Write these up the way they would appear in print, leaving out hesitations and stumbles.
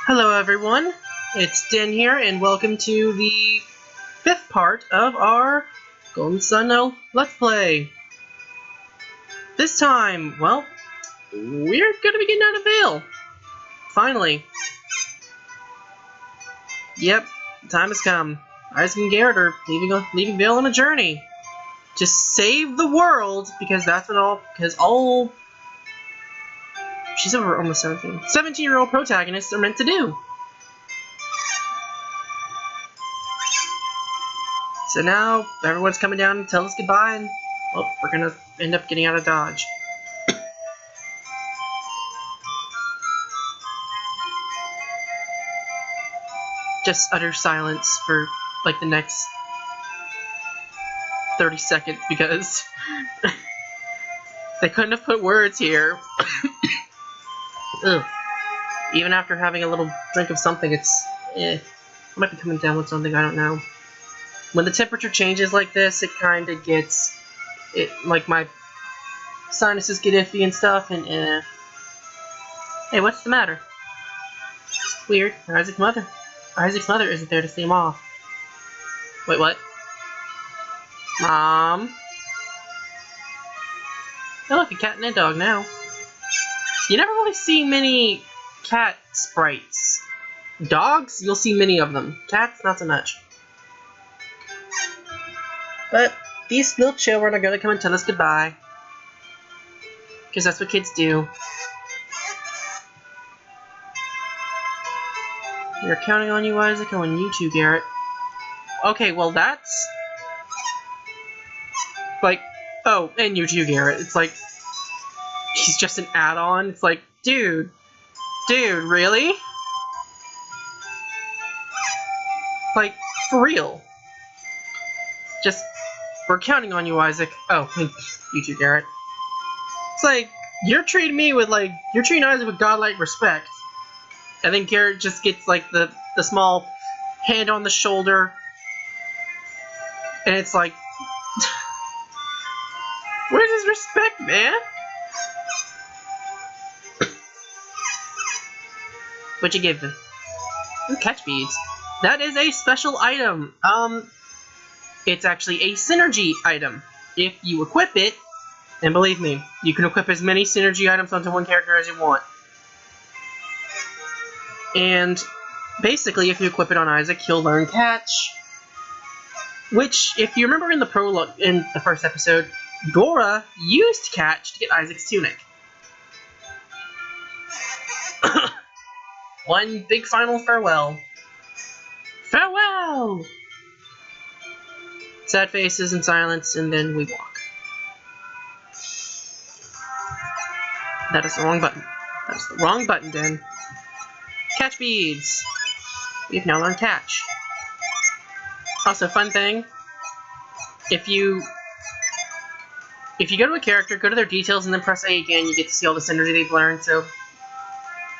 Hello everyone, it's Den here, and welcome to the 5th part of our Golden Sun Let's Play. This time, well, we're gonna be getting out of Vale. Finally. Yep, time has come. Isaac and Garrett are leaving Vale on a journey. To save the world, because that's what she's almost 17. 17-year-old protagonists are meant to do. So now, everyone's coming down to tell us goodbye, and, well, we're gonna end up getting out of Dodge. Just utter silence for, like, the next 30 seconds, because they couldn't have put words here. Ugh. Even after having a little drink of something, it's, I might be coming down with something, I don't know. When the temperature changes like this, it kind of gets, like, my sinuses get iffy and stuff, and, Hey, what's the matter? Weird. Isaac's mother isn't there to see him off. Wait, what? Mom? Oh, look, a cat and a dog now. You never really see many cat sprites. Dogs, you'll see many of them. Cats, not so much. But these little children are gonna come and tell us goodbye. Because that's what kids do. We're counting on you, Isaac, and on you too, Garrett. Okay, well that's... like, oh, and you too, Garrett. It's like, he's just an add-on. It's like, dude, really? Like, for real. Just, we're counting on you, Isaac. Oh, and you too, Garrett. It's like, you're treating Isaac with godlike respect. And then Garrett just gets, like, the small hand on the shoulder. And it's like, where's his respect, man? What'd you give him? Ooh, catch beads. That is a special item. It's actually a synergy item. If you equip it, and believe me, you can equip as many synergy items onto one character as you want. And basically, if you equip it on Isaac, he'll learn catch. Which, if you remember in the prologue, in the first episode, Gora used catch to get Isaac's tunic. One big final farewell. Farewell! Sad faces and silence, and then we walk. That is the wrong button. That is the wrong button, Den. Catch beads! We've now learned catch. Also, fun thing, if you go to a character, go to their details, and then press A again, you get to see all the synergy they've learned. So,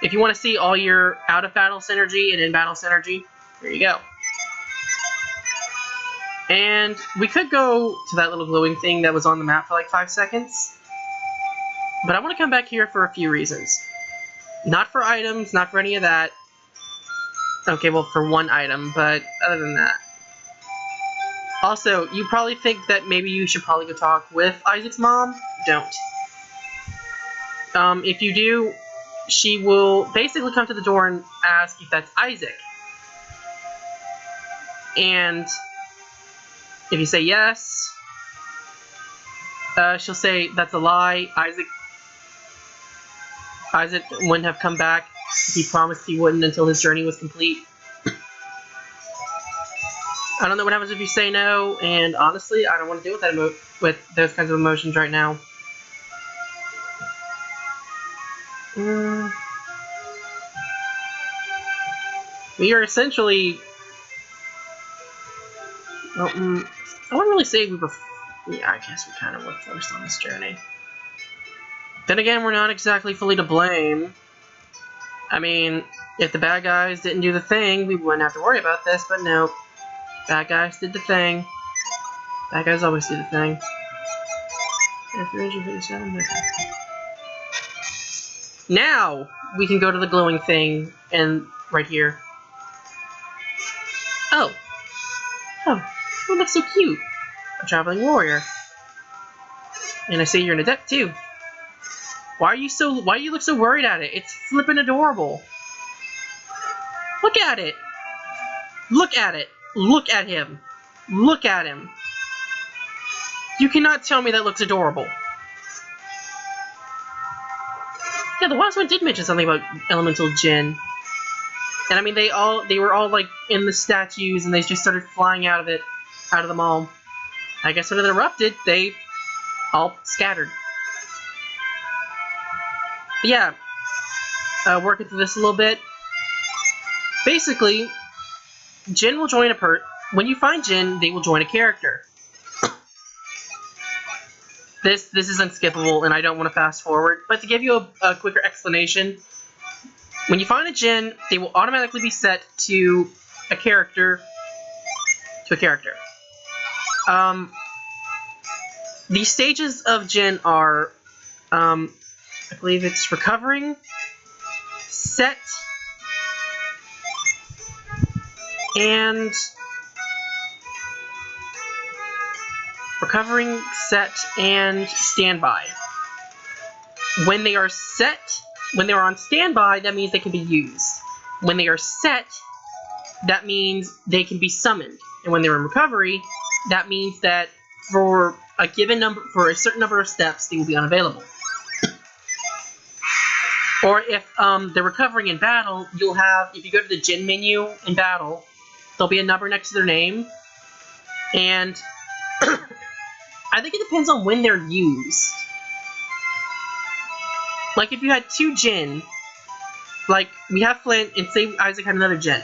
if you want to see all your out-of-battle synergy and in-battle synergy, there you go. And we could go to that little glowing thing that was on the map for like 5 seconds. But I want to come back here for a few reasons. Not for items, not for any of that. Okay, well, for one item, but other than that. Also, you probably think that maybe you should probably go talk with Isaac's mom. Don't. If you do, she will basically come to the door and ask if that's Isaac. And if you say yes, she'll say that's a lie. Isaac wouldn't have come back. He promised he wouldn't until his journey was complete. I don't know what happens if you say no, and honestly, I don't want to deal with those kinds of emotions right now. We are essentially... well, I wouldn't really say we were... yeah, I guess we kind of were forced on this journey. Then again, we're not exactly fully to blame. I mean, if the bad guys didn't do the thing, we wouldn't have to worry about this, but no. Bad guys did the thing. Bad guys always do the thing. Now, we can go to the glowing thing, and right here. Oh. Oh, that's so cute. A traveling warrior. And I see you're an adept too. Why do you look so worried at it? It's flippin' adorable. Look at it. Look at it. Look at him. Look at him. You cannot tell me that looks adorable. Yeah, the last one did mention something about Elemental Jinn. And I mean, they were all like in the statues, and they just started flying out of them all. I guess when it erupted, they all scattered. But yeah, working through this a little bit. Basically, Jinn will join when you find Jinn, they will join a character. This is unskippable, and I don't want to fast forward. But to give you a quicker explanation, when you find a Jinn, they will automatically be set to a character. The stages of Jinn are, I believe it's recovering, set, and standby. When they are on standby, that means they can be used. When they are set, that means they can be summoned. And when they're in recovery, that means that for a certain number of steps, they will be unavailable. Or if they're recovering in battle, if you go to the Jinn menu in battle, there'll be a number next to their name. And I think it depends on when they're used. Like, if you had two Jinn, like, we have Flint, and say Isaac had another Jinn.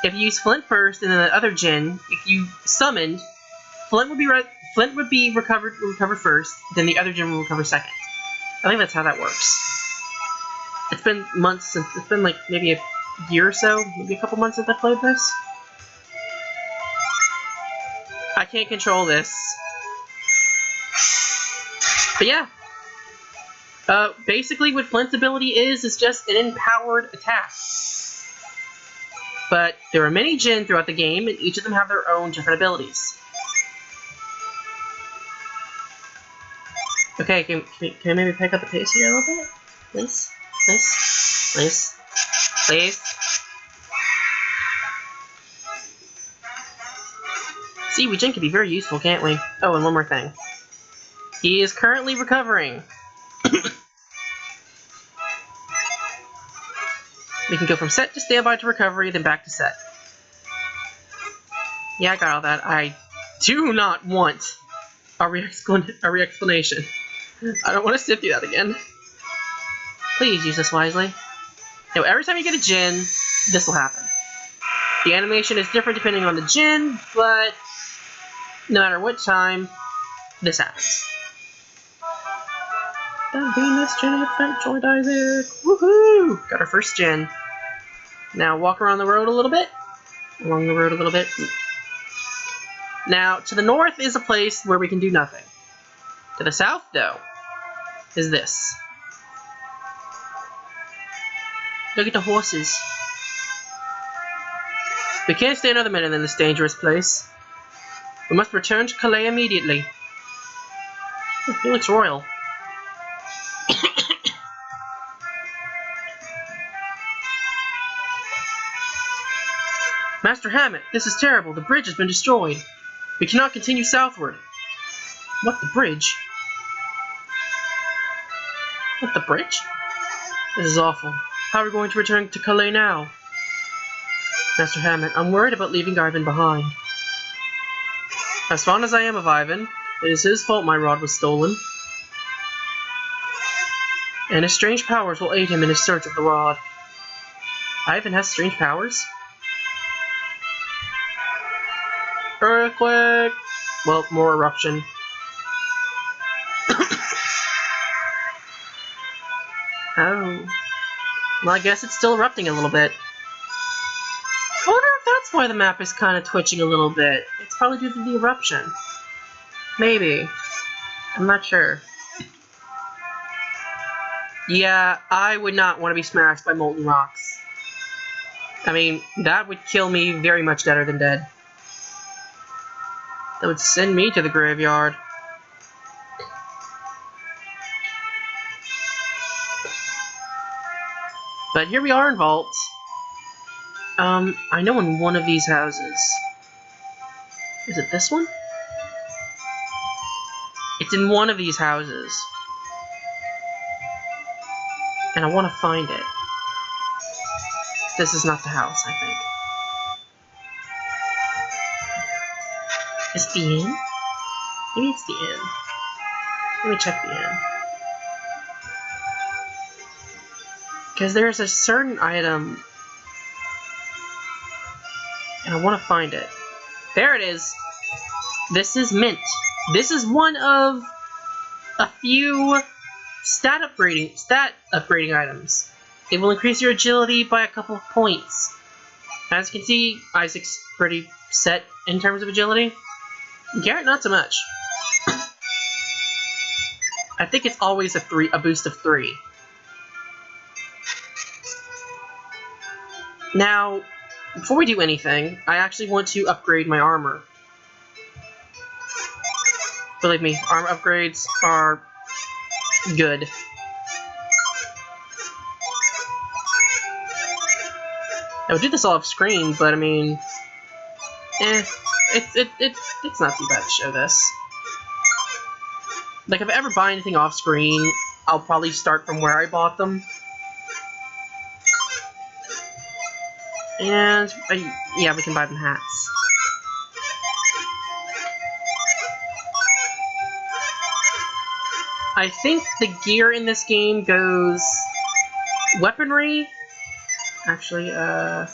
If you use Flint first, and then the other Jinn, if you summoned, Flint would be recovered first, then the other Jinn will recover second. I think that's how that works. It's been months since, it's been like maybe a year or so, maybe a couple months since I played this. I can't control this. But yeah. Basically what Flint's ability is just an empowered attack. But there are many Jinn throughout the game, and each of them have their own different abilities. Okay, can I maybe pick up the pace here a little bit? Please? Please? Please? Please? See, Jinn can be very useful, can't we? Oh, and one more thing. He is currently recovering. We can go from set to standby to recovery, then back to set. Yeah, I got all that. I do not want a re-explanation. I don't want to sit through that again. Please use this wisely. Now, every time you get a Jinn, this will happen. The animation is different depending on the Jinn, but no matter what time, this happens. The Venus Jinn effect joined Isaac! Woohoo! Got our first Jinn. Now walk around the road a little bit. Along the road a little bit. Now, to the north is a place where we can do nothing. To the south, though, is this. Look at the horses. We can't stay another minute in this dangerous place. We must return to Calais immediately. Oh, he looks royal. Master Hammett, this is terrible. The bridge has been destroyed. We cannot continue southward. What, the bridge? What, the bridge? This is awful. How are we going to return to Calais now? Master Hammett, I'm worried about leaving Ivan behind. As fond as I am of Ivan, it is his fault my rod was stolen. And his strange powers will aid him in his search of the rod. Ivan has strange powers? Earthquake! Well, more eruption. Oh. Well, I guess it's still erupting a little bit. I wonder if that's why the map is kind of twitching a little bit. It's probably due to the eruption. Maybe. I'm not sure. Yeah, I would not want to be smashed by molten rocks. I mean, that would kill me very much deader than dead. That would send me to the graveyard. But here we are in Vault. I know in one of these houses. Is it this one? It's in one of these houses. And I want to find it. This is not the house, I think. Is it the inn? Maybe it's the inn. Let me check the inn. Because there's a certain item, and I want to find it. There it is! This is Mint. This is one of a few stat upgrading items. It will increase your agility by a couple of points. As you can see, Isaac's pretty set in terms of agility. Garrett, not so much. I think it's always a boost of 3. Now, before we do anything, I actually want to upgrade my armor. Believe me, armor upgrades are good. I would do this all off screen, but I mean, it's not too bad to show this. Like, if I ever buy anything off screen, I'll probably start from where I bought them. And, yeah, we can buy them hats. I think the gear in this game goes... weaponry? Actually, I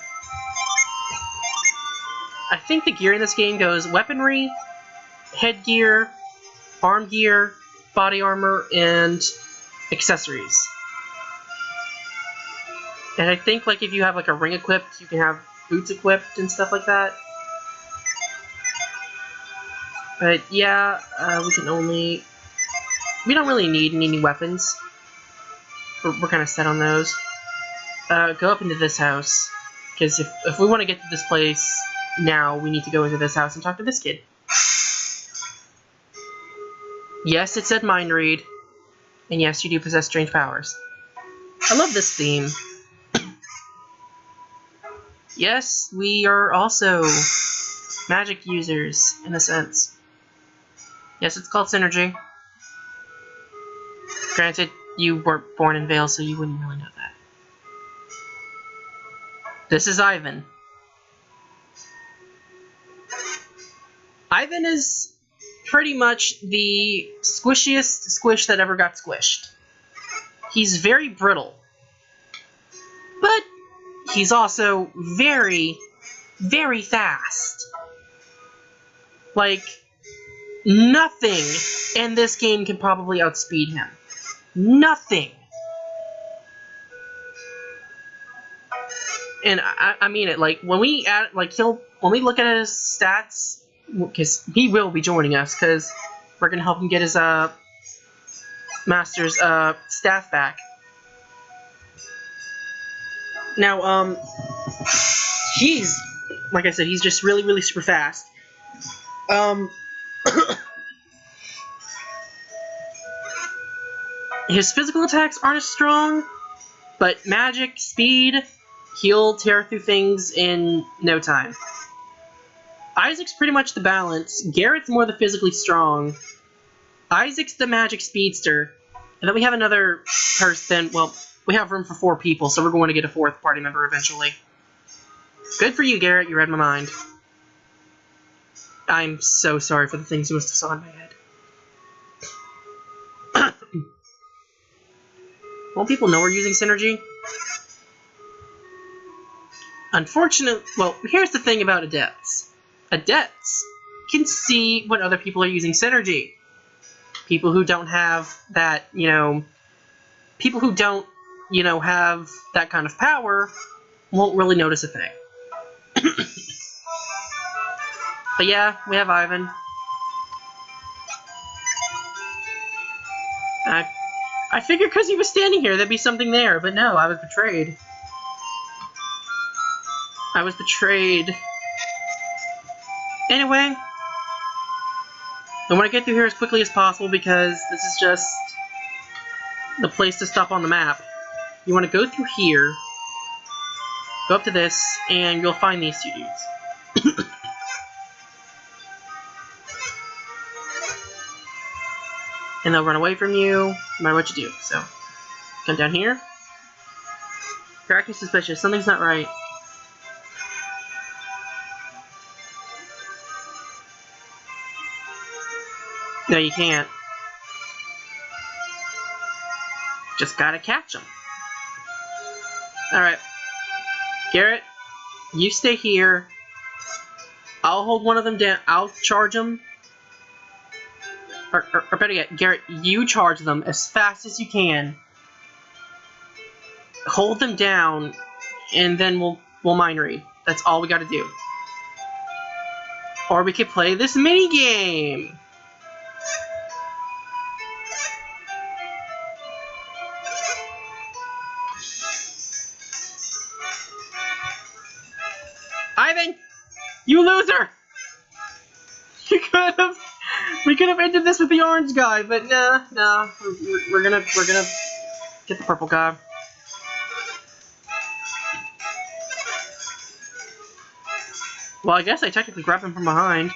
think the gear in this game goes weaponry, headgear, arm gear, body armor, and accessories. And I think, like, if you have, like, a ring equipped, you can have boots equipped and stuff like that. But, yeah, we don't really need any weapons. We're kind of set on those. Go up into this house. Because if we want to get to this place now, we need to go into this house and talk to this kid. Yes, it said mind read. And yes, you do possess strange powers. I love this theme. Yes, we are also magic users, in a sense. Yes, it's called Synergy. Granted, you weren't born in Vale, so you wouldn't really know that. This is Ivan. Ivan is pretty much the squishiest squish that ever got squished. He's very brittle. But he's also very, very fast. Like, nothing in this game can probably outspeed him. Nothing. And I mean it. Like, when we look at his stats, because he will be joining us, because we're gonna help him get his master's staff back. Now, he's, like I said, he's just really, really super fast. His physical attacks aren't as strong, but magic, speed, he'll tear through things in no time. Isaac's pretty much the balance. Garrett's more the physically strong. Isaac's the magic speedster. And then we have another person. Well, we have room for 4 people, so we're going to get a 4th party member eventually. Good for you, Garrett. You read my mind. I'm so sorry for the things you must have saw in my head. Won't people know we're using Synergy? Unfortunately, well, here's the thing about Adepts. Adepts can see when other people are using Synergy. People who don't have that, people who don't, have that kind of power won't really notice a thing. But yeah, we have Ivan. I figured because he was standing here there'd be something there, but no, I was betrayed. I was betrayed. Anyway, I want to get through here as quickly as possible because this is just the place to stop on the map. You want to go through here, go up to this, and you'll find these two dudes. And they'll run away from you, no matter what you do. So, come down here. You're acting suspicious. Something's not right. No, you can't. Just gotta catch them. Alright. Garrett, you stay here. I'll hold one of them down. I'll charge them. Or better yet, Garrett, you charge them as fast as you can. Hold them down, and then we'll mind read. That's all we gotta do. Or we could play this mini game. Ivan, you loser! We could have ended this with the orange guy, but nah. We're gonna get the purple guy. Well, I guess I technically grabbed him from behind.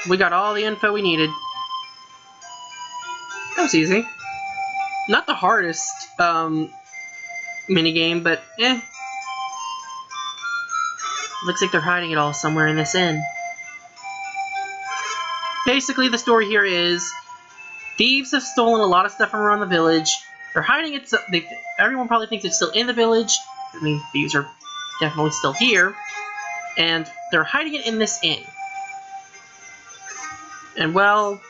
We got all the info we needed. That was easy. Not the hardest minigame, but eh. Looks like they're hiding it all somewhere in this inn. Basically, the story here is thieves have stolen a lot of stuff from around the village. They're hiding it. Everyone probably thinks it's still in the village. I mean, thieves are definitely still here. And they're hiding it in this inn. And well,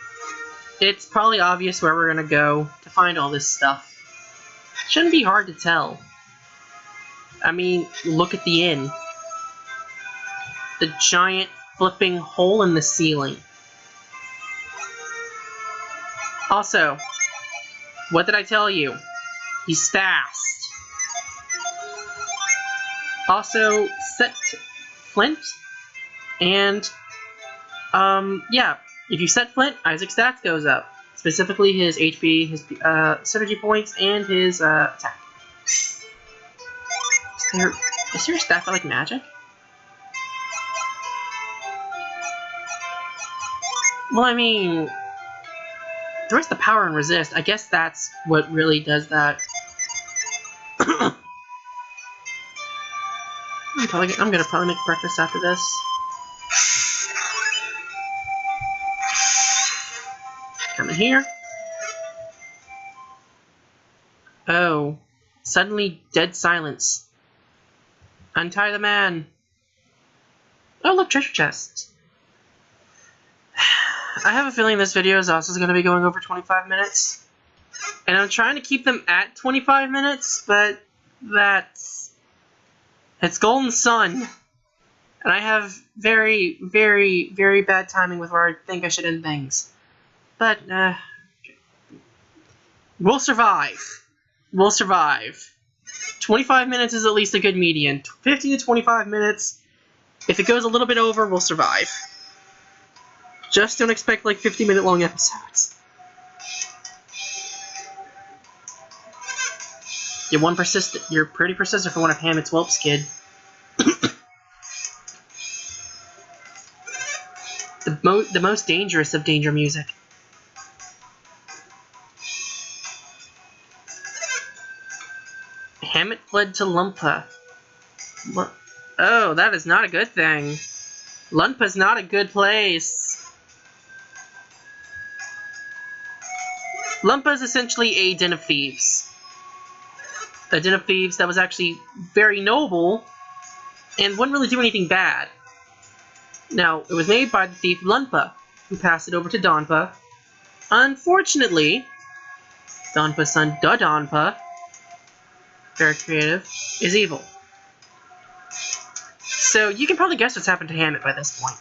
it's probably obvious where we're gonna go to find all this stuff. Shouldn't be hard to tell. I mean, look at the inn. The giant flipping hole in the ceiling. Also, what did I tell you? He's fast. Also, set Flint, and yeah, if you set Flint, Isaac's stats goes up. Specifically his HP, his synergy points, and his attack. Is there a stat for like magic? Well, I mean, there is the power and resist. I guess that's what really does that. I'm gonna probably make breakfast after this. Come in here. Oh, suddenly dead silence. Untie the man. Oh, look, treasure chest. I have a feeling this video is also going to be going over 25 minutes. And I'm trying to keep them at 25 minutes, but it's Golden Sun. And I have very, very, very bad timing with where I think I should end things. But, we'll survive. We'll survive. 25 minutes is at least a good median. 15 to 25 minutes. If it goes a little bit over, we'll survive. Just don't expect like 50-minute long episodes. You're pretty persistent for one of Hammett's whelps, kid. The most dangerous of danger music. Hammett fled to Lumpa. Oh, that is not a good thing. Lumpa's not a good place. Lumpa is essentially a den of thieves. A den of thieves that was actually very noble and wouldn't really do anything bad. Now, it was made by the thief Lumpa, who passed it over to Donpa. Unfortunately, Donpa's son, Donpa, very creative, is evil. So you can probably guess what's happened to Hammett by this point.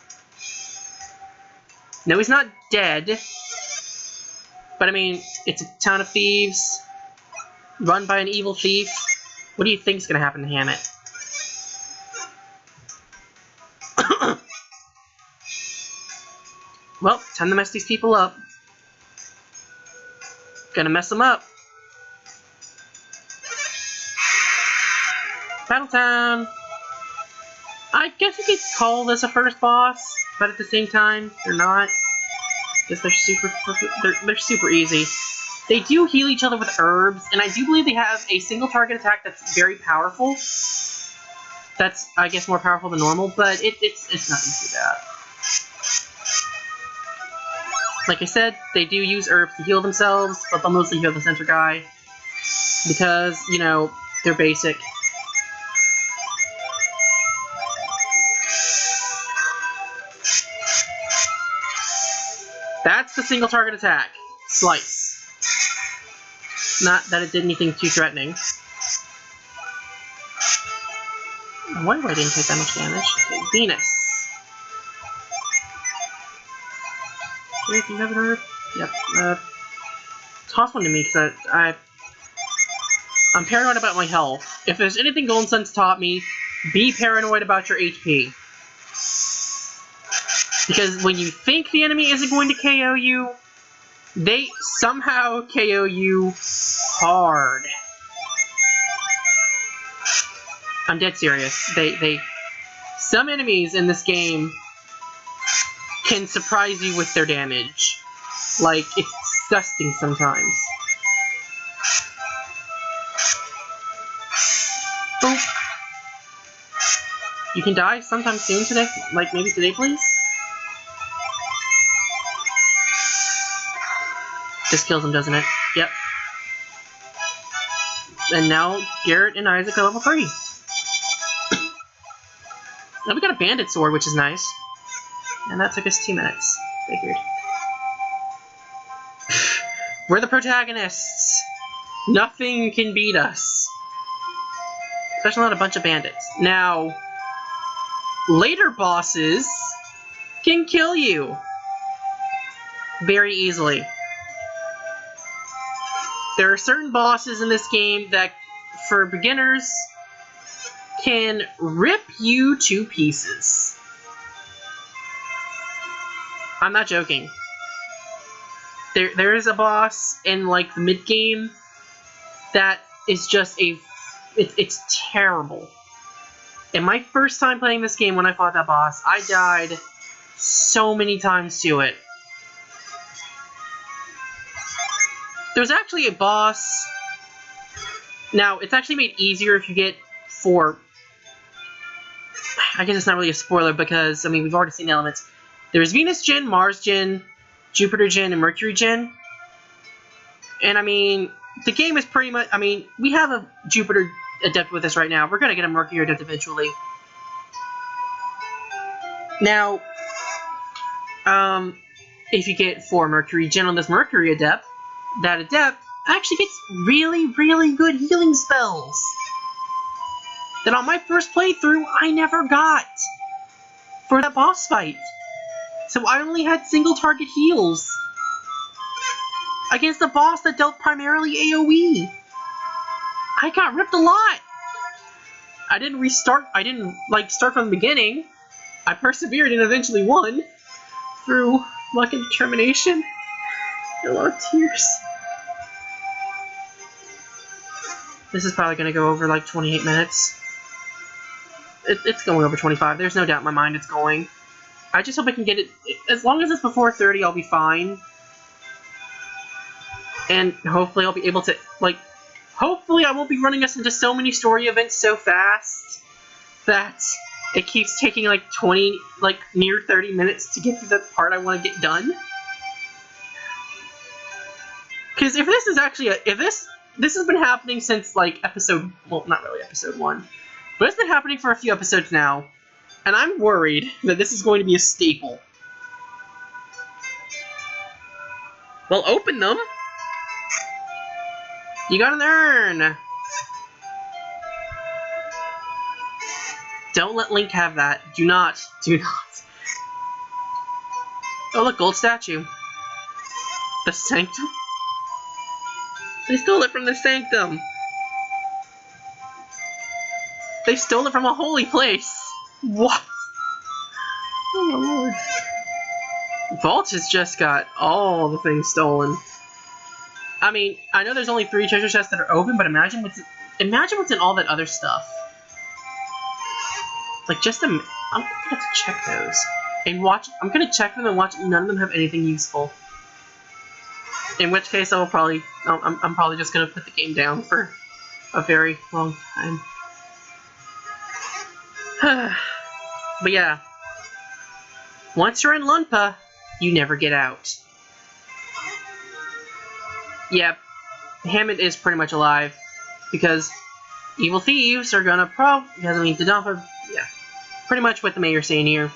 No, he's not dead. But I mean, it's a town of thieves, run by an evil thief. What do you think is going to happen to Hammett? Well, time to mess these people up. Gonna mess them up. Battletown! I guess you could call this a first boss, but at the same time, they're not. Because they're super easy. They do heal each other with herbs, and I do believe they have a single target attack that's very powerful. That's, I guess, more powerful than normal, but it's nothing too bad. Like I said, they do use herbs to heal themselves, but they'll mostly heal the center guy. Because, you know, they're basic. That's the single target attack. Slice. Not that it did anything too threatening. I wonder why I didn't take that much damage. Okay, Venus. Do you have an herb? Yep. Toss one to me, because I'm paranoid about my health. If there's anything Golden Sun's taught me, be paranoid about your HP. Because when you think the enemy isn't going to KO you, they somehow KO you hard. I'm dead serious. Some enemies in this game can surprise you with their damage. Like, it's disgusting sometimes. Boop. You can die sometime soon today? Like, maybe today, please? This kills him, doesn't it? Yep. And now Garrett and Isaac are level 3. Now we got a bandit sword, which is nice. And that took us 2 minutes. Figured. We're the protagonists. Nothing can beat us. Especially not a bunch of bandits. Now, later bosses can kill you very easily. There are certain bosses in this game that, for beginners, can rip you to pieces. I'm not joking. There is a boss in, like, the mid-game that is just it's terrible. And my first time playing this game, when I fought that boss, I died so many times to it. There's actually a boss. Now, it's actually made easier if you get 4. I guess it's not really a spoiler because, I mean, we've already seen the elements. There's Venus Djinn, Mars Djinn, Jupiter Djinn, and Mercury Djinn. And, I mean, the game is pretty much... I mean, we have a Jupiter Adept with us right now. We're going to get a Mercury Adept eventually. Now, if you get 4 Mercury Djinn on this Mercury Adept, that Adept actually gets really, really good healing spells that on my first playthrough, I never got for that boss fight. So I only had single target heals against a boss that dealt primarily AoE. I got ripped a lot. I didn't restart, I didn't, like, start from the beginning. I persevered and eventually won through luck and determination. A lot of tears. This is probably going to go over like 28 minutes. It's going over 25. There's no doubt in my mind it's going. I just hope I can get it... As long as it's before 30, I'll be fine. And hopefully I'll be able to, like... Hopefully I won't be running us into so many story events so fast that it keeps taking like 20, like near 30 minutes to get through the part I want to get done. Because if this is actually if this has been happening since like episode, well, not really episode 1, but it's been happening for a few episodes now, and I'm worried that this is going to be a staple. Well, open them. You got an urn. Don't let Link have that. Do not. Do not. Oh, look, gold statue. The Sanctum? They stole it from the Sanctum. They stole it from a holy place. What? Oh my lord. Vault has just got all the things stolen. I mean, I know there's only 3 treasure chests that are open, but imagine what's in all that other stuff. Like, I'm gonna have to check those. And watch, I'm gonna check them and watch, none of them have anything useful. In which case, I'm probably just gonna put the game down for a very long time. But yeah, once you're in Lunpa, you never get out. Yep, Hammond is pretty much alive, because evil thieves are gonna Dodonpa, yeah, pretty much what the mayor's saying here.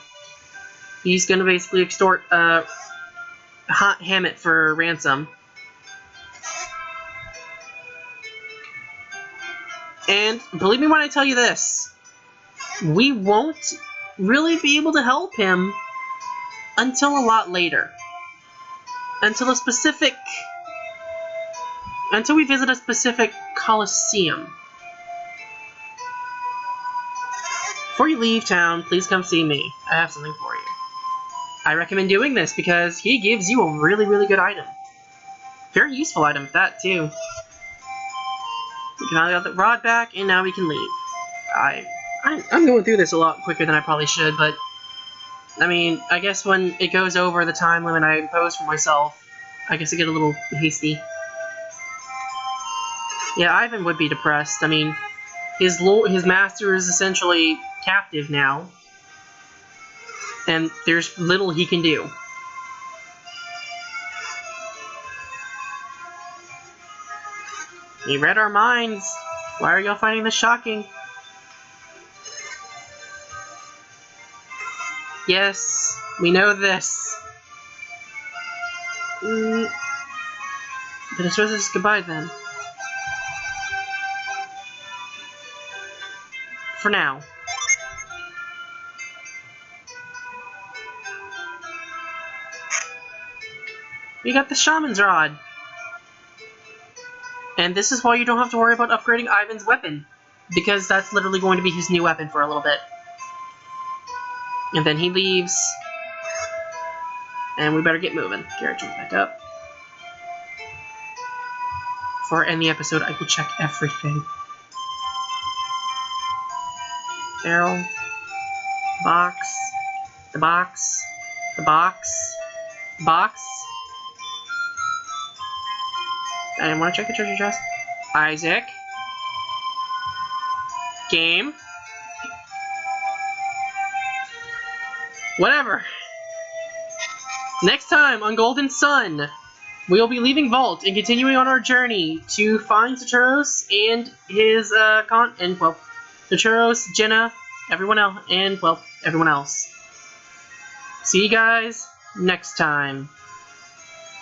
He's gonna basically extort Hammett for ransom. And believe me when I tell you this, we won't really be able to help him until a lot later. Until we visit a specific Colosseum. Before you leave town, please come see me. I have something for you. I recommend doing this because he gives you a really, really good item. Very useful item at that, too. We can now get the rod back, and now we can leave. I'm going through this a lot quicker than I probably should, but I mean, I guess when it goes over the time limit I imposed for myself, I guess I get a little hasty. Yeah, Ivan would be depressed. I mean, his master is essentially captive now, and there's little he can do. He read our minds. Why are y'all finding this shocking? Yes, we know this. But I suppose it's goodbye then. For now. We got the Shaman's Rod. And this is why you don't have to worry about upgrading Ivan's weapon. Because that's literally going to be his new weapon for a little bit. And then he leaves. And we better get moving. Garrett jumps back up. Before I end the episode, I will check everything. Barrel. Box. The box. The box. Box. I want to check the treasure chest. Isaac. Game. Whatever. Next time on Golden Sun, we'll be leaving Vault and continuing on our journey to find Saturos and his Saturos, Jenna, everyone else, and everyone else. See you guys next time.